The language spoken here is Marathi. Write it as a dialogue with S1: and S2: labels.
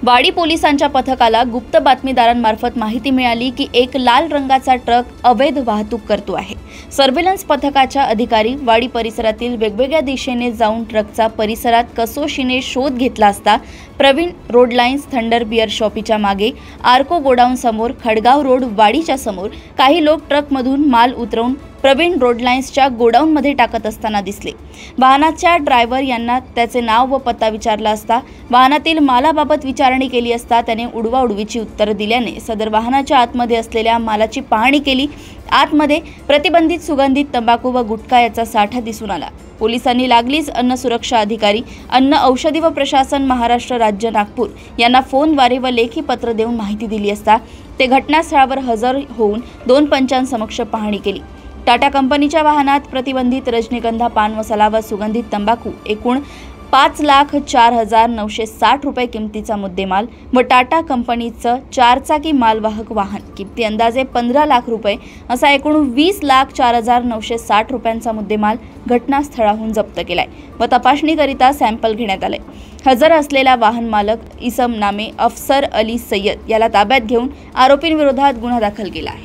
S1: वाडी पोलिसांच्या पथकाला गुप्त बातमीदारांमार्फत माहिती मिळाली की एक लाल रंगाचा ट्रक अवैध वाहतूक करतो आहे। सर्व्हेलन्स पथकाच्या अधिकारी वाडी परिसरातील वेगवेगळ्या दिशेने जाऊन ट्रकचा परिसरात कसोशीने शोध घेतला असता Praveen road lines thunder beer शॉपीच्या मागे आर्को गोडाऊन समोर खडगाव रोड वाडीच्या समोर काही लोक ट्रकमधून माल उतरवून प्रवीण रोड लाईन्सच्या गोडाऊनमध्ये टाकत असताना दिसले। वाहनाच्या ड्रायव्हर यांना त्याचे नाव व पत्ता विचारला असता वाहनातील मालाबाबत विचारणी केली असता त्याने उडवाउडवीची उत्तरे दिल्याने सदर वाहनाच्या आतमध्ये असलेल्या मालाची पाहणी केली। आतमध्ये प्रतिबंधित सुगंधित तंबाखू व गुटखा याचा साठा दिसून आला। पोलिसांनी लागलीच अन्न सुरक्षा अधिकारी, अन्न औषधी व प्रशासन महाराष्ट्र राज्य नागपूर यांना फोनद्वारे व लेखी पत्र देऊन माहिती दिली असता ते घटनास्थळावर हजर होऊन 2 पंचांसमक्ष पाहणी केली। टाटा कंपनीच्या वाहनात प्रतिबंधित रजनीगंधा पान मसाला व सुगंधित तंबाखू एकूण 5,04,960 रुपये किमतीचा मुद्देमाल व टाटा कंपनीचं 4चाकी मालवाहक वाहन किमती अंदाजे 15 लाख रुपये असा एकूण 20,04,960 रुपयांचा मुद्देमाल घटनास्थळाहून जप्त केलाय व तपासणीकरिता सॅम्पल घेण्यात आले। हजर असलेला वाहन मालक इसम नामे अफसर अली सय्यद याला ताब्यात घेऊन आरोपींविरोधात गुन्हा दाखल केला आहे।